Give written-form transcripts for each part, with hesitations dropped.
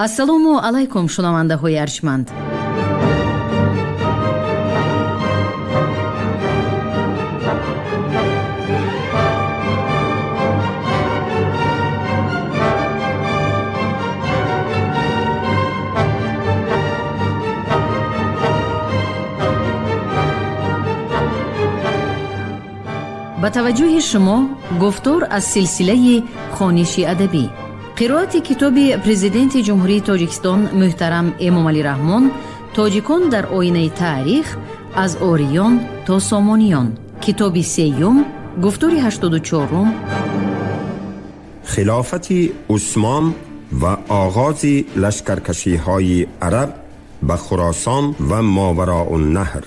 ассалому алайкум шунавандаҳои арҷманд. ба таваҷҷӯҳи шумо гуфтор аз силсилаи хониши адабӣ. қироати китоби президенти ҷумҳурии Тоҷикистон муҳтарам Эмомалӣ Раҳмон «Тоҷикон дар оинаи таърих аз ориён то сомониён». китоби сеюм, гуфтори 84. خلافت عثمان و آغاز لشکرکشی‌های عرب به خراسان و ماوراء النهر.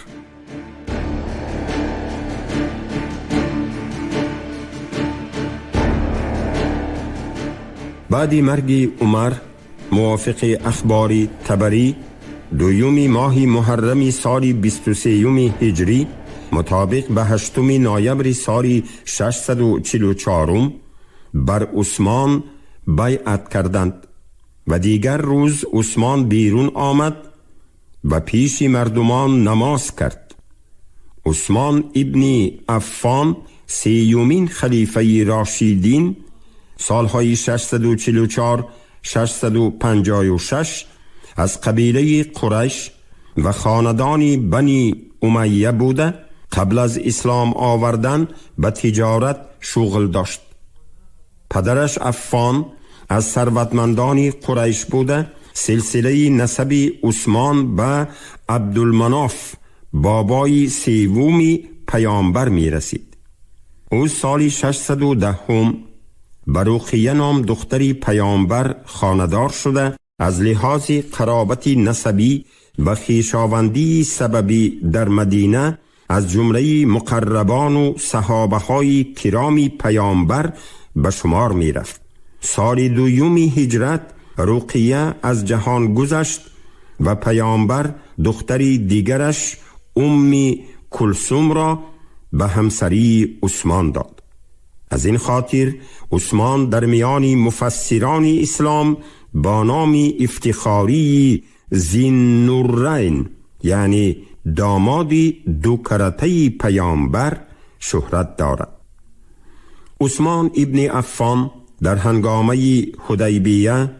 بعد مرگ عمر موافق اخبار طبری دویوم ماه محرم سال 23 هجری مطابق به 8 نوامبر سال 644 بر عثمان بیعت کردند و دیگر روز عثمان بیرون آمد و پیش مردمان نماز کرد. عثمان ابن عفان سیومین خلیفه راشدین سالهای 644 656 از قبیله قریش و خاندان بنی امیه بوده. قبل از اسلام آوردن به تجارت شغل داشت. پدرش عفان از ثروتمندان قریش بوده. سلسله نسب عثمان به عبدالمناف بابای سوم پیامبر می رسید. او سال 610 رقیه نام دختری پیامبر خاندار شده. از لحاظ قرابت نسبی و خویشاوندی سببی در مدینه از جمله مقربان و صحابه های کرام پیامبر به شمار می رفت. سال 2 هجرت رقیه از جهان گذشت و پیامبر دختری دیگرش کلثوم را به همسری عثمان داد. از این خاطر عثمان در میان مفسران اسلام با نام افتخاری ذی‌النورین یعنی داماد دو کرته پیامبر شهرت دارد. عثمان ابن عفان در هنگامه حدیبیه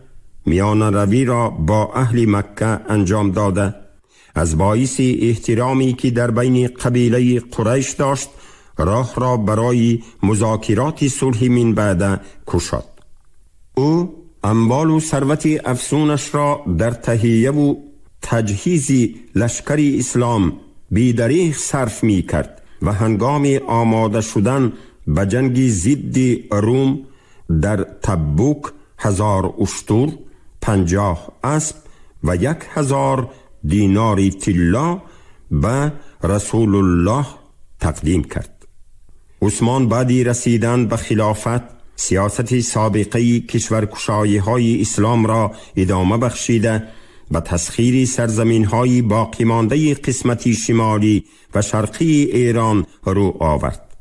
میان روی را با اهل مکه انجام داده. از باعث احترامی که در بین قبیله قریش داشت راه را برای مذاکرات صلح من بعد گشاد. او اموال و ثروت افزونش را در تهیه و تجهیز لشکر اسلام بی‌دریغ صرف می کرد و هنگام آماده شدن به جنگ ضد روم در تبوک 1000 اشتر، 50 اسب و 1000 دینار طلا به رسول الله تقدیم کرد. عثمان بعد رسیدن به خلافت سیاست سابقه کشورگشایی های اسلام را ادامه بخشیده و تسخیر سرزمین های باقی مانده قسمت شمالی و شرقی ایران رو آورد.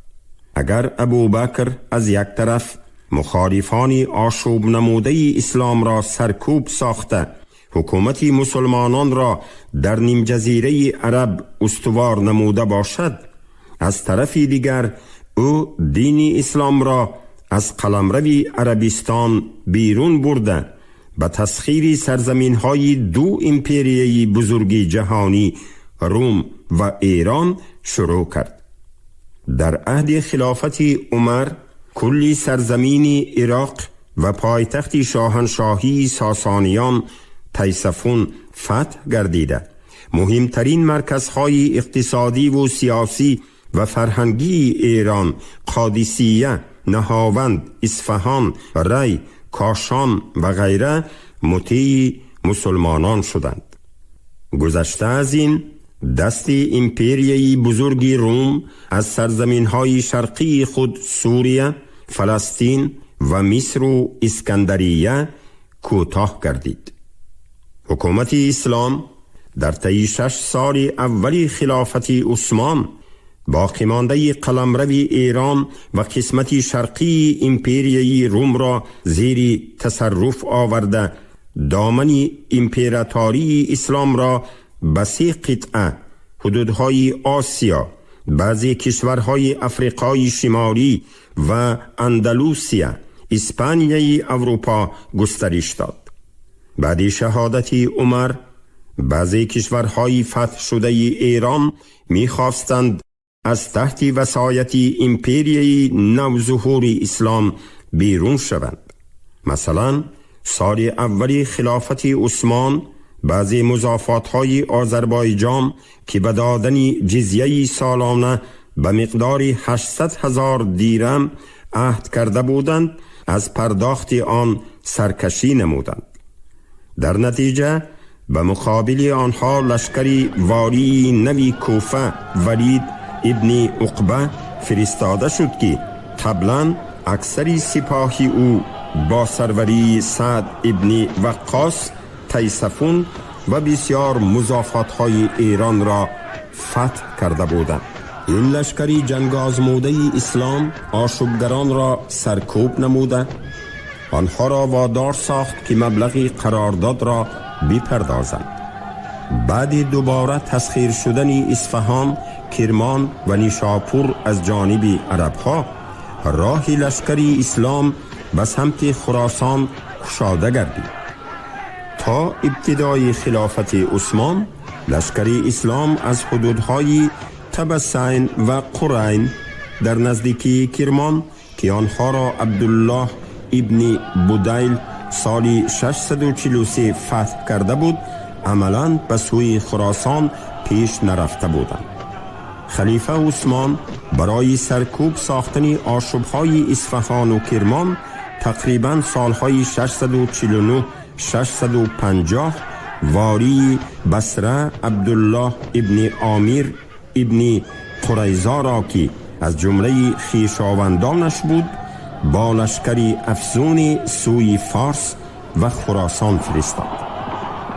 اگر ابوبکر از یک طرف مخالفان آشوب نموده اسلام را سرکوب ساخته حکومت مسلمانان را در نیم جزیره عرب استوار نموده باشد، از طرف دیگر او دین اسلام را از قلمرو عربستان بیرون برده به تسخیر سرزمین های دو امپریه بزرگ جهانی روم و ایران شروع کرد. در عهد خلافت عمر کلی سرزمین عراق و پایتخت شاهنشاهی ساسانیان تیسفون فتح گردیده. مهمترین مرکزهای اقتصادی و سیاسی و فرهنگی ایران قادسیه، نهاوند، اصفهان، ری، کاشان و غیره مطیع مسلمانان شدند. گذشته از این دست امپریه بزرگ روم از سرزمین‌های شرقی خود سوریه، فلسطین و مصر و اسکندریه کوتاه گردید. حکومت اسلام در طی 6 سال اول خلافت عثمان باقی مانده قلمرو ایران و قسمت شرقی امپریه روم را زیر تصرف آورده دامن امپراتوری اسلام را به 3 قطعه، حدودهای آسیا، بعضی کشورهای افریقای شمالی و اندلوسیا، اسپانیای اروپا گسترش داد. بعد شهادت عمر، بعضی کشورهای فتح شده ایران می‌خواستند از تحت وصایت امپریای نوظهور اسلام بیرون شوند. مثلا سال اول خلافت عثمان بعضی مضافات‌های آذربایجان که به دادن جزیه سالانه به مقدار 800,000 دیرم عهد کرده بودند، از پرداخت آن سرکشی نمودند. در نتیجه به مقابل آنها لشکری والی نوی کوفه ولید ابن عقبه فرستاده شد که قبلا اکثر سپاه او با سروری سعد ابن وقاص، تیسفون و بسیار مضافات‌های ایران را فتح کرده بودند. این لشکری جنگ آزموده اسلام آشوبگران را سرکوب نموده، آنها را وادار ساخت که مبلغ قرارداد را بپردازند. بعد دوباره تسخیر شدن اصفهان، کرمان و نیشاپور از جانب عربها، راه لشکری اسلام به سمت خراسان گشاده گردید. تا ابتدای خلافت عثمان، لشکری اسلام از حدودهای طبسین و قرین در نزدیکی کرمان که آنها را عبدالله ابن بدیل سال 643 فتح کرده بود، عملاً به سوی خراسان پیش نرفته بودند. خلیفه عثمان برای سرکوب ساختن آشوب‌های اصفهان و کرمان تقریباً سالهای 649-650 والی بصره عبدالله ابن عامر ابن قریظه را که از جمله خویشاوندانش بود با لشکری افزون سوی فارس و خراسان فرستاد.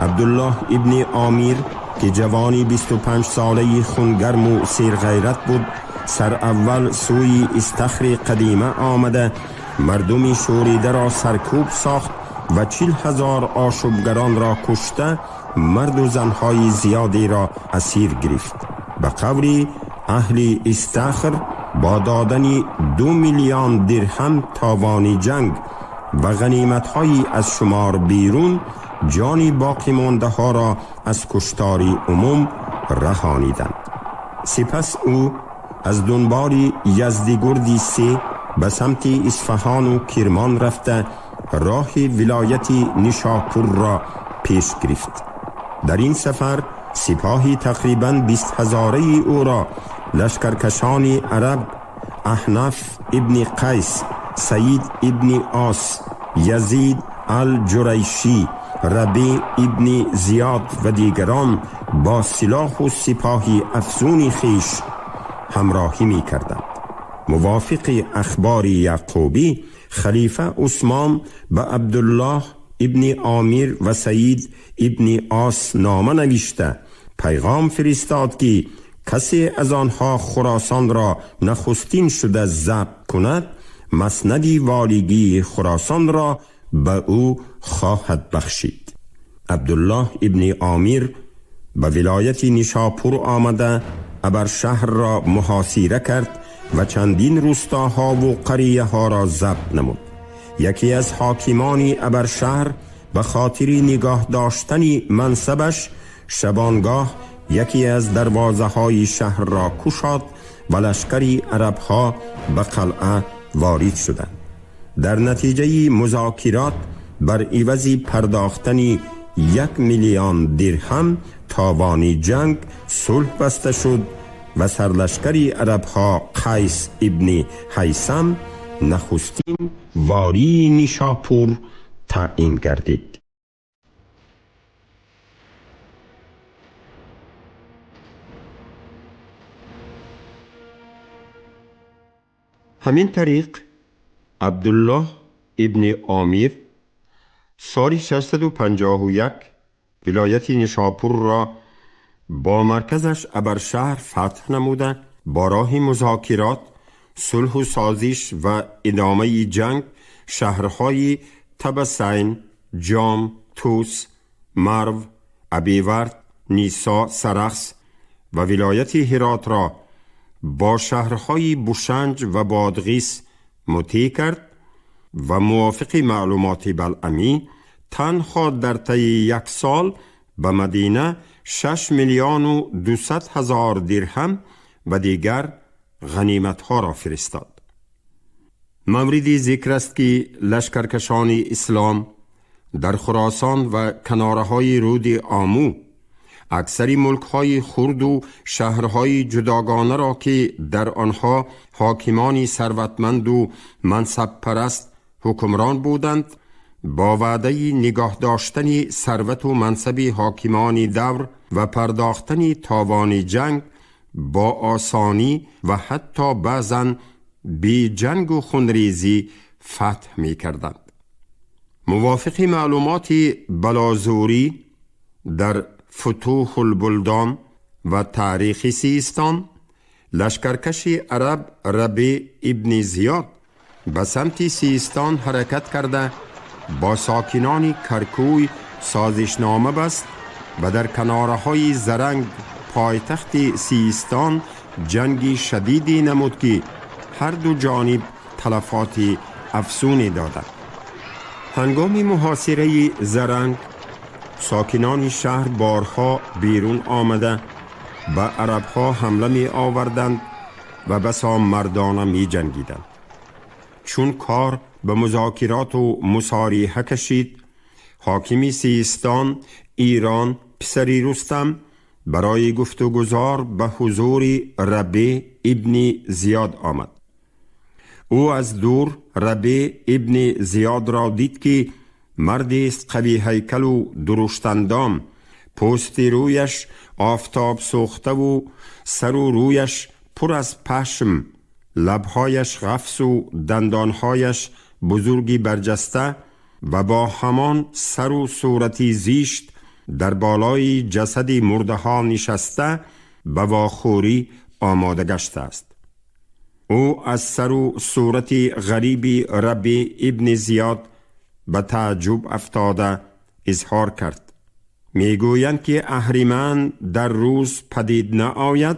عبدالله ابن عامر که جوانی 25 ساله خونگرم و سیرغیرت بود، سر اول سوی استخر قدیمه آمده مردم شوریده را سرکوب ساخت و 40,000 آشوبگران را کشته، مرد و زنهای زیادی را اسیر گرفت. به قول اهل استخر با دادن 2 میلیون درهم تاوان جنگ و غنیمت‌های از شمار بیرون، جان باقی مانده ها را از کشتاری عموم رهانیدند. سپس او از دنبال یزدگردی 3 به سمت اصفهان و کرمان رفته راه ولایت نیشاپور را پیش گرفت. در این سفر سپاهی تقریباً 20,000 او را لشکرکشان عرب احنف ابن قیس، سعید ابن آس، یزید الجریشی، ربیع ابن زیاد و دیگران با سلاح و سپاهی افزون خیش همراهی می کردند. موافق اخبار یعقوبی، خلیفه عثمان به عبدالله ابن عامر و سعید ابن آس نامه نوشته پیغام فرستاد که کسی از آنها خراسان را نخستین شده ضبط کند، مسند والیگی خراسان را به او خواهد بخشید. عبدالله ابن عامر به ولایت نیشاپور آمده ابرشهر را محاصره کرد و چندین روستاها و قریه ها را ضبط نمود. یکی از حاکمان ابرشهر به خاطر نگاه داشتن منصبش شبانگاه یکی از دروازه های شهر را کشاد و لشکری عرب ها به قلعه وارد شدند. در نتیجه مذاکرات بر عوض پرداختن 1 میلیون درهم تاوان جنگ صلح بسته شد و سرلشکری عرب ها قیس ابن هیثم نخستین والی نیشاپور تعیین گردید. همین طریق عبدالله ابن عامر سال 651 ولایت نیشاپور را با مرکزش ابرشهر فتح نموده با راه مذاکرات، صلح و سازش و ادامه جنگ شهرهای طبسین، جام، توس، مرو، ابیورد، نیسا، سرخس و ولایت هرات را با شهرهای بوشنج و بادغیس مطیع کرد و موافق معلومات بلعمی تنها در طی 1 سال به مدینه 6,200,000 درهم و دیگر غنیمت‌ها را فرستاد. موردی ذکر است که لشکرکشان اسلام در خراسان و کنارهای رود آمو اکثر ملک‌های خرد و شهرهای جداگانه را که در آنها حاکمان ثروتمند و منصب پرست حکمران بودند با وعده نگاه داشتن ثروت و منصب حاکمان دور و پرداختن تاوان جنگ با آسانی و حتی بعضاً بی جنگ و خونریزی فتح می کردند. موافق معلومات بلازوری در فتوح البلدان و تاریخ سیستان، لشکرکش عرب ربیع ابن زیاد به سمت سیستان حرکت کرده با ساکنان کرکوی سازشنامه بست و در کنارهای زرنگ پایتخت سیستان جنگی شدیدی نمود که هر دو جانب تلفات افزونی دادند. هنگام محاصره زرنگ ساکنان شهر بارها بیرون آمده به عربها حمله می آوردند و بسا مردانه می جنگیدند. چون کار به مذاکرات و مصالحه کشید، حاکم سیستان ایران پسری رستم برای گفت و گذار به حضور ربیع ابن زیاد آمد. او از دور ربیع ابن زیاد را دید که مردی است قوی هیکل و درشت اندام، پوست رویش آفتاب سوخته و سر و رویش پر از پشم، لبهایش غفص و دندانهایش بزرگی برجسته و با همان سر و صورتی زیشت در بالای جسد مرده ها نشسته به واخوری آماده گشته است. او از سر و صورت غریبی ربیع ابن زیاد به تعجب افتاده اظهار کرد. میگویند که اهریمن در روز پدید نه آید،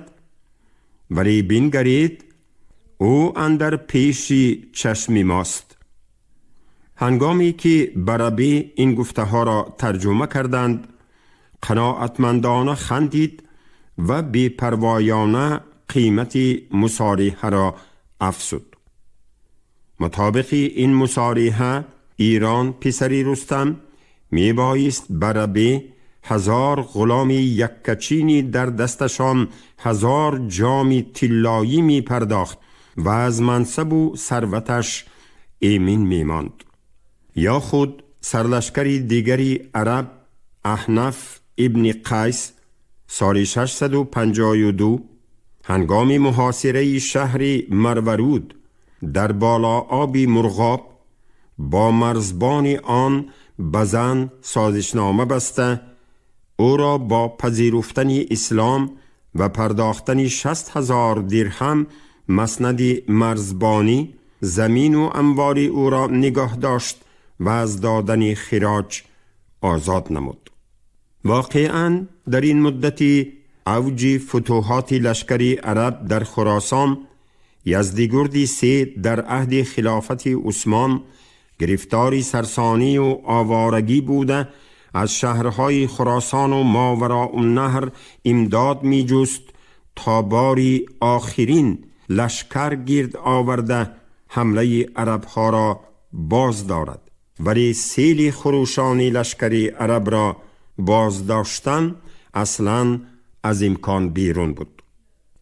ولی بنگرید او اندر پیش چشم ماست. هنگامی که به ربیع این گفته ها را ترجمه کردند، قناعتمندانه خندید و بی‌پروایانه قیمت مصالحه را افزود. مطابق این مصالحه ایران پسری رستم می بایست به ربیع 1000 غلام یکچینی در دستشان 1000 جام طلایی می پرداخت و از منصب و ثروتش ایمن می ماند. یا خود سرلشکری دیگری عرب احنف ابن قیس سال 652 هنگام محاصره شهر مرورود در بالا آب مرغاب با مرزبان آن بزن سازشنامه بسته او را با پذیرفتن اسلام و پرداختن 60,000 درهم مسند مرزبانی زمین و انبار او را نگاه داشت و از دادن خراج آزاد نمود. واقعاً در این مدتی اوج فتوحات لشکری عرب در خراسان، یزدگرد سه در عهد خلافت عثمان گرفتاری سرسانی و آوارگی بوده از شهرهای خراسان و ماوراء النهر امداد می جست تا باری آخرین لشکر گرد آورده حمله عربها را باز دارد، ولی سیل خروشانی لشکری عرب را باز داشتن اصلاً از امکان بیرون بود.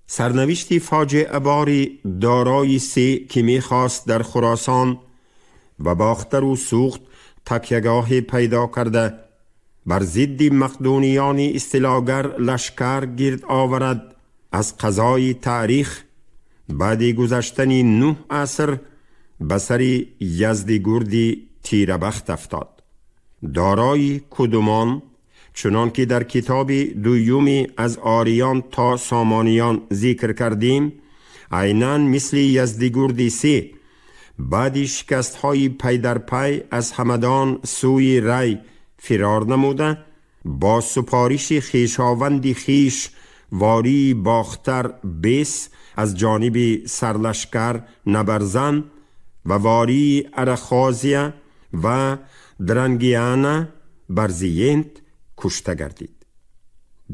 سرنوشتی فاجعه باری دارای سه که می خواست در خراسان و باختر و سوخت تکیهگاه پیدا کرده بر ضد مقدونیان استیلاگر لشکر گرد آورد، از قضای تاریخ بعد گذشتن 9 عصر به سر یزدگردی تیربخت افتاد. دارای کدومان چنان که در کتاب دویومی از آریان تا سامانیان ذکر کردیم، عیناً مثل یزدگرد سه بعد شکست های پی در پی از همدان سوی ری فرار نموده، با سپارش خویشاوند خویش واری باختر بیس از جانب سرلشکر نبرزن و واری ارخازیه و درنگیانه برزیند کشته گردید.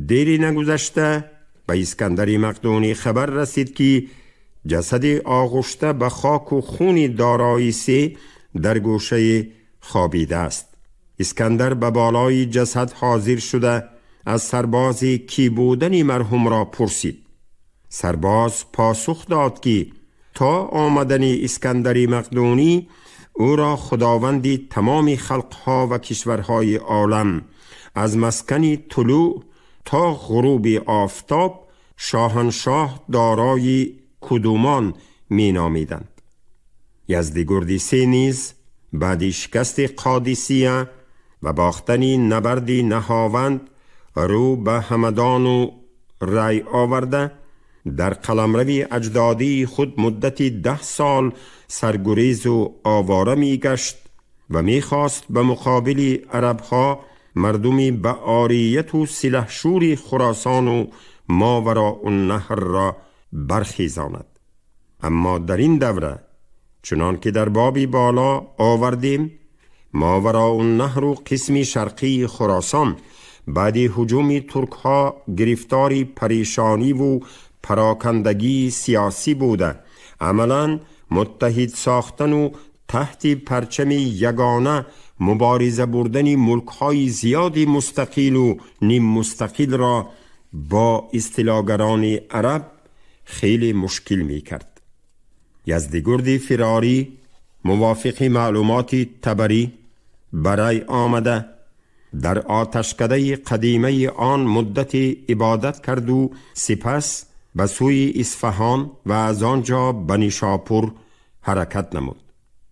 دیری نگذشته به اسکندر مقدونی خبر رسید که جسد آغشته به خاک و خون دارایسی در گوشه خوابیده است. اسکندر به بالای جسد حاضر شده از سرباز کی بودن مرحوم را پرسید. سرباز پاسخ داد که تا آمدن اسکندر مقدونی او را خداوندی تمام خلقها و کشورهای عالم از مسکن طلوع تا غروب آفتاب شاهنشاه دارای کدومان می نامیدند. یزدگردی نیز بعد شکست قادسیه و باختن نبرد نهاوند رو به همدان و رای آورده در قلمرو اجدادی خود مدت 10 سال سرگریز و آواره می گشت و می خواست به مقابل عربها مردمی به عاریت و سلحشور خراسان و ماوراء النهر را برخیزاند. اما در این دوره چنان که در بابی بالا آوردیم، ماوراء النهر و قسم شرقی خراسان بعد هجوم ترک ها گرفتاری پریشانی و پراکندگی سیاسی بوده، عملاً متحد ساختن و تحت پرچم یگانه مبارزه بردن ملک های زیادی مستقل و نیم مستقل را با استیلاگران عرب خیلی مشکل می کرد. یزدگرد فراری موافق معلومات طبری برای آمده در آتشکده قدیمه آن مدت عبادت کرد و سپس به سوی اصفهان و از آنجا به نیشاپور حرکت نمود.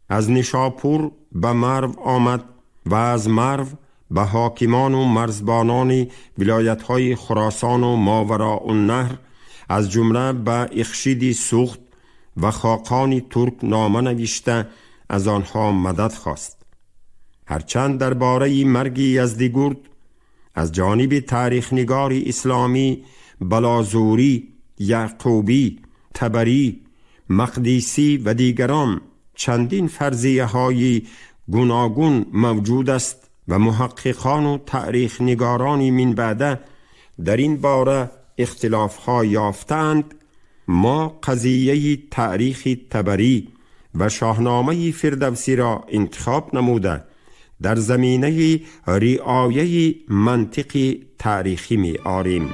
از نیشاپور به مرو آمد و از مرو به حاکمان و مرزبانان ولایت‌های خراسان و ماوراء النهر از جمله به اخشید سوخت و خاقان ترک نامه نوشته از آنها مدد خواست. هرچند درباره مرگ یزدگرد از جانب تاریخ نگار اسلامی بلازوری، یعقوبی، طبری، مقدیسی و دیگران چندین فرضیه های گوناگون موجود است و محققان و تاریخ نگاران من بعده در این باره اختلاف ها یافتند، ما قضیه تاریخ طبری و شاهنامه فردوسی را انتخاب نموده در زمینه رعایه منطق تاریخی می آریم.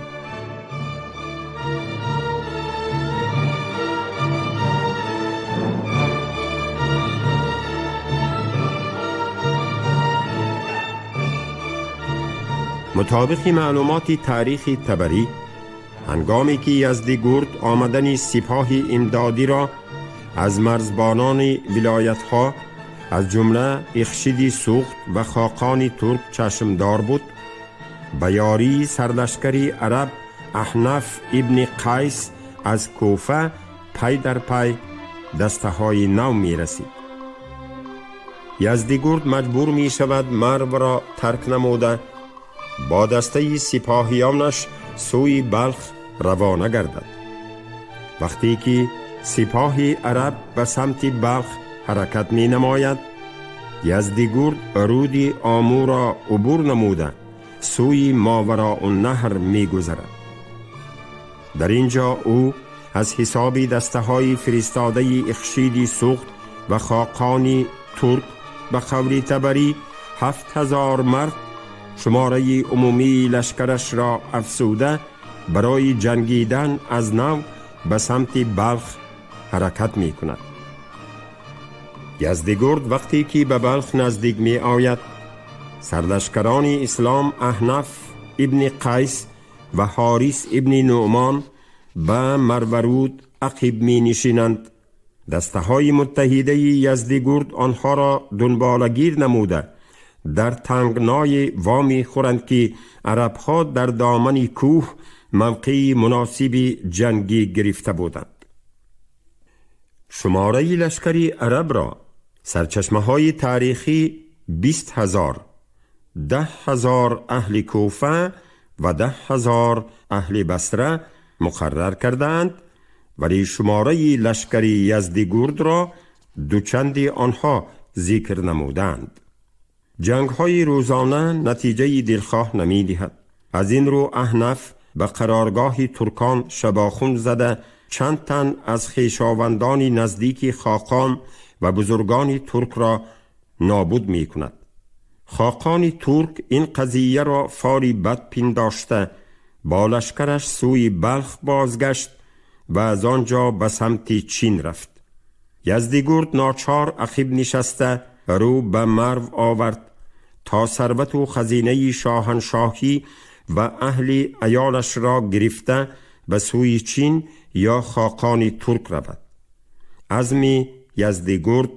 مطابق معلومات تاریخ طبری، هنگامی که یزدگرد آمدن سپاه امدادی را از مرزبانان ولایت ها از جمله اخشید سوخت و خاقان ترک چشمدار بود، به یاری سرلشکری عرب احنف ابن قیس از کوفه پی در پی دسته های نو می رسید. یزدگرد مجبور می شود مرو را ترک نموده با دسته سپاهیانش سوی بلخ روانه گردد. وقتی که سپاه عرب به سمت بلخ حرکت می نماید، یزدگرد رود آمو را عبور نموده سوی ماوراء النهر می گذرد. در اینجا او از حساب دسته های فرستاده اخشید سوخت و خاقان ترک به قول طبری 7000 مرد شماره عمومی لشکرش را افزوده برای جنگیدن از نو به سمت بلخ حرکت می کند. یزدگرد وقتی که به بلخ نزدیک می آید، سرلشکران اسلام احنف ابن قیس و حارث ابن نعمان به مرورود عقب می نشینند. دسته های متحده یزدگرد آنها را دنبالگیر نموده در تنگنای وامی خورند که عرب ها در دامن کوه موقع مناسب جنگی گرفته بودند. شماره لشکری عرب را سرچشمه های تاریخی 20,000 10,000 اهل کوفه و 10,000 اهل بصره مقرر کردند، ولی شماره لشکر یزدگرد را دوچندی آنها ذکر نمودند. جنگ های روزانه نتیجه دلخواه نمی دهد. از این رو احنف به قرارگاه ترکان شباخون زده چند تن از خویشاوندان نزدیک خاقان و بزرگان ترک را نابود می کند. خاقان ترک این قضیه را فاری بد پنداشته با لشکرش سوی بلخ بازگشت و از آنجا به سمت چین رفت. یزدگرد ناچار عقب نشسته رو به مرو آورد تا ثروت و خزینه شاهنشاهی و اهل عیالش را گرفته به سوی چین یا خاقان ترک رود. عزم یزدگرد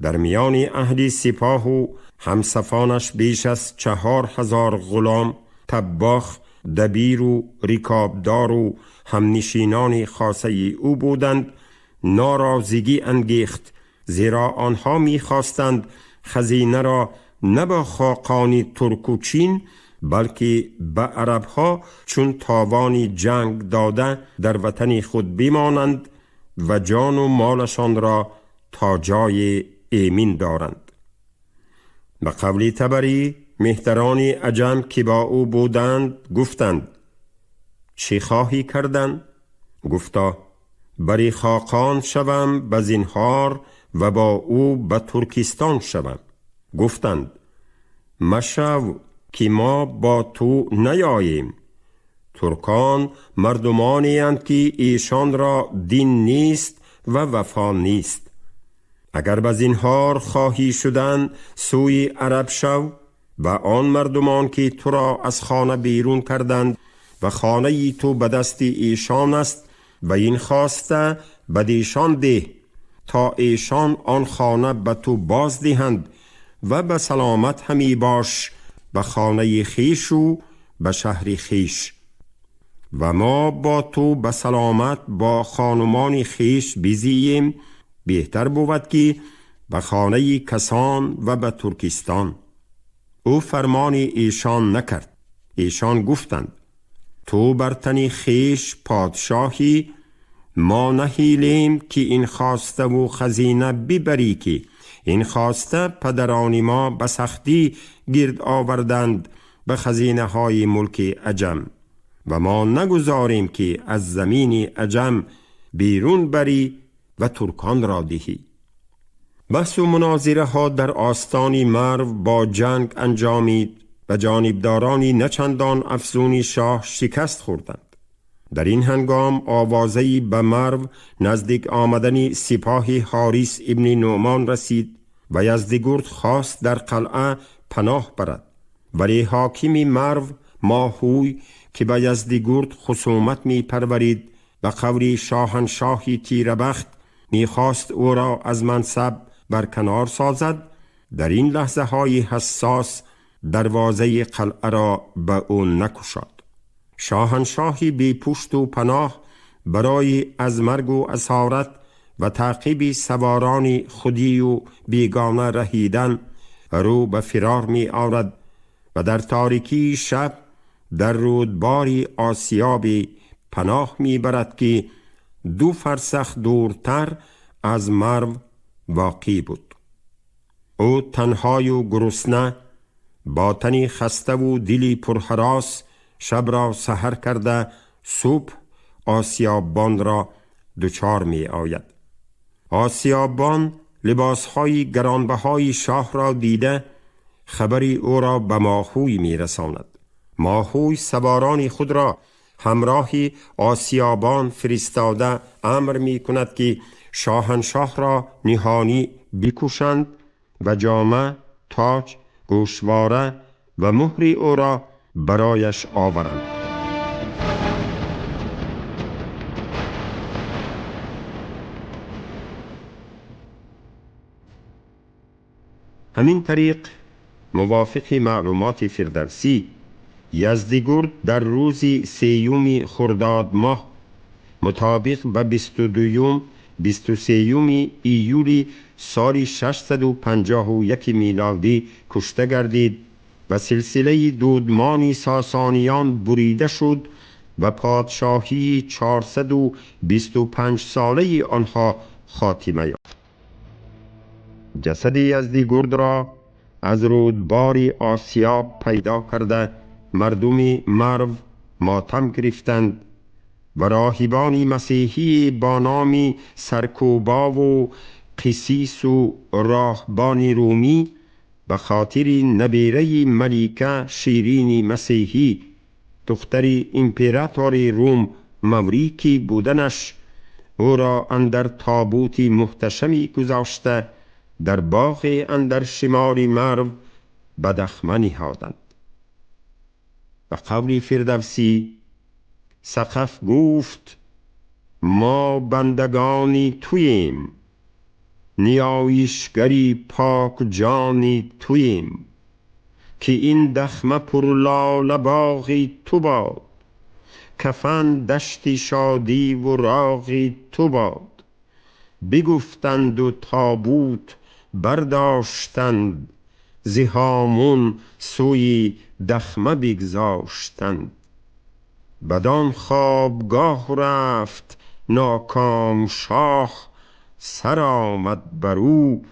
در میان اهل سپاه و همسفانش بیش از 4,000 غلام، طباخ، دبیر و رکابدار و همنشینان خاصه او بودند، ناراضگی انگیخت، زیرا آنها می‌خواستند خزینه را نه به خاقان ترک و چین بلکه به عربها چون تاوان جنگ داده در وطن خود بمانند و جان و مالشان را تا جای ایمن دارند. به قول طبری مهتران عجم که با او بودند گفتند: چی خواهی کردن؟ گفتا: بری خاقان شوم به زنهار و با او به ترکستان شوم. گفتند: مشو که ما با تو نیاییم. ترکان مردمانی اند که ایشان را دین نیست و وفا نیست. اگر به زنهار خواهی شدن سوی عرب شو و آن مردمان که تو را از خانه بیرون کردند و خانه تو به دست ایشان است و این خواسته به ایشان ده تا ایشان آن خانه به تو باز دهند و به سلامت همی باش به خانه خیش و به شهر خیش و ما با تو به سلامت با خانمان خیش بزییم. بهتر بود که به خانه کسان و به ترکستان. او فرمان ایشان نکرد. ایشان گفتند: تو بر تن خیش پادشاهی، ما نهیلیم که این خواسته و خزینه ببری که این خواسته پدران ما به سختی گرد آوردند به خزینه های ملک عجم و ما نگذاریم که از زمین عجم بیرون بری و ترکان را دهی. بحث و مناظره ها در آستان مرو با جنگ انجامید و جانبدارانی نچندان افزون شاه شکست خوردند. در این هنگام آوازه‌ای به مرو نزدیک آمدن سپاه حارث ابن نعمان رسید و یزدگرد خواست در قلعه پناه برد، ولی حاکم مرو ماهوی که به یزدگرد خصومت می پرورید و قول شاهنشاهی تیربخت می خواست او را از منصب برکنار سازد، در این لحظه های حساس دروازه قلعه را به او نکشاد. شاهنشاهی بی پشت و پناه برای از مرگ و اسارت و تعقیب سواران خودی و بیگانه رهیدن رو به فرار می آورد و در تاریکی شب در رودباری آسیاب پناه می برد که 2 فرسخ دورتر از مرو واقع بود. او تنهای و گرسنه با تنی خسته و دلی پرهراس شب را سحر کرده صبح آسیابان را دچار می آید. آسیابان لباسهای گرانبهای شاه را دیده خبری او را به ماهوی می رساند. ماهوی سواران خود را همراه آسیابان فرستاده امر می کند که شاهنشاه را نهانی بکشند و جامه، تاج، گوشواره و مهر او را برایش آورند. همین طریق موافق معلومات فردوسی یزدگرد در روز 3 خرداد ماه مطابق به 23 ایولی سال 651 میلادی کشته گردید و سلسله دودمانی ساسانیان بریده شد و پادشاهی 425 ساله آنها خاتمه یافت. جسد یزدگرد را از رودبار آسیاب پیدا کرده مردم مرو ماتم گرفتند و راهبان مسیحی با نام سرکوبا و قسیس و راهبان رومی به خاطر نبیره ملیکه شیرین مسیحی دختر امپراتور روم موریکی بودنش او را اندر تابوت محتشمی گذاشته در باغ اندر شمال مرو به دخمه نهادند. و قول فردوسی سقف گفت ما بندگانی توییم، نیایشگری پاک جانی توییم، که این دخمه پرلاله باغی تو باد، کفن دشتی شادی و راغی تو باد. بگفتند و تابوت برداشتند، ز هامون سوی دخمه بگذاشتند. بدان خوابگاه رفت ناکام شاه، سر آمد بر او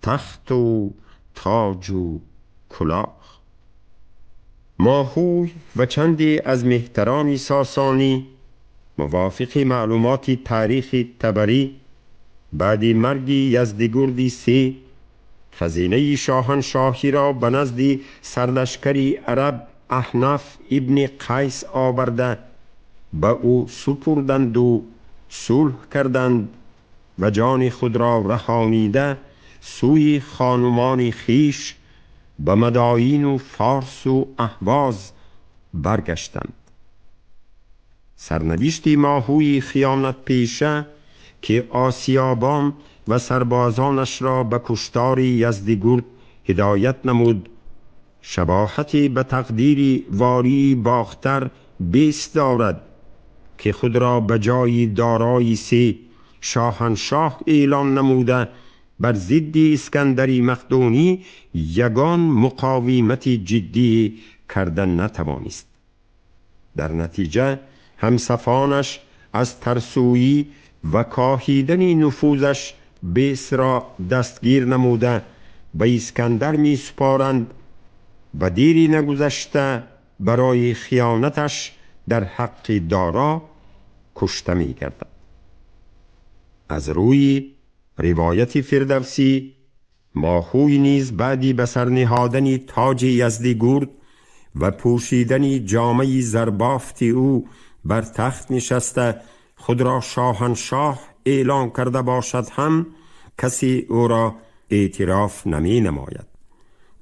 تخت و تاج و کلاه. ماهوی و چندی از مهتران ساسانی موافق معلومات تاریخ طبری بعد مرگ یزدگرد سی خزینه شاهنشاهی را به نزد سرلشکری عرب احنف ابن قیس آورده به او سپردند و صلح کردند و جان خود را رهانیده سوی خانمان خیش به مدائن و فارس و اهواز برگشتند. سرنوشت ماهوی خیانت پیشه که آسیابان و سربازانش را به کشتار یزدگرد هدایت نمود شباهت به تقدیر واری باختر بیس دارد که خود را به جای دارای سه شاهنشاه اعلان نموده بر ضد اسکندر مقدونی یگان مقاومت جدی کردن نتوانست. در نتیجه همصفانش از ترسویی و کاهیدن نفوذش بیس را دستگیر نموده به اسکندر می سپارند و دیری نگذشته برای خیانتش در حق دارا کشته می گردد. از روی روایت فردوسی ماهوی نیز بعدی به سر نهادن تاج یزدگرد و پوشیدن جامه زربافت او بر تخت نشسته خود را شاهنشاه اعلان کرده باشد هم کسی او را اعتراف نمی نماید.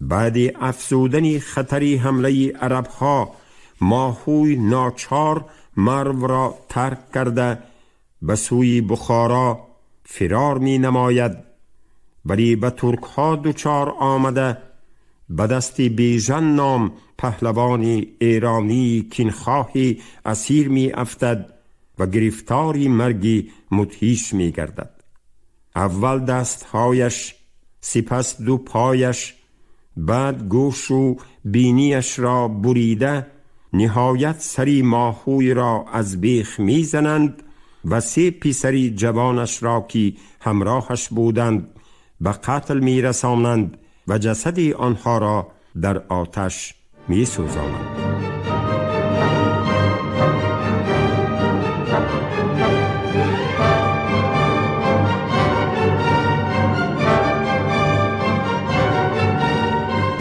بعد افزودن خطری حمله عربها ماهوی ناچار مرو را ترک کرده به سوی بخارا فرار می نماید، ولی به ترک ها دچار آمده به دست بیژن نام پهلوان ایرانی کینخواهی اسیر می افتد و گرفتاری مرگی مدهیش می گردد. اول دستهایش، سپس دو پایش، بعد گوش و بینیش را بریده نهایت سری ماهوی را از بیخ می زنند و سه پسری جوانش را که همراهش بودند به قتل می رسانند و جسد آنها را در آتش می سوزانند.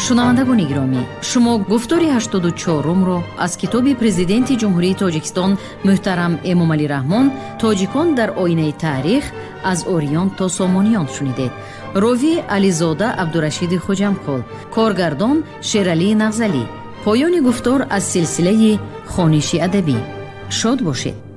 شنوندگان گرامی، شما گفتار 84 را از کتاب پرزیدنت جمهوری تاجیکستان محترم امامعلی رحمان تاجیکان در آینه تاریخ از اوریان تا سامانیان شنیدید. راوی علیزاده عبدالرشید خوجمکل، کارگردان شیرعلی نغزلی. پایان گفتار از سلسله خوانش ادبی. شاد باشید.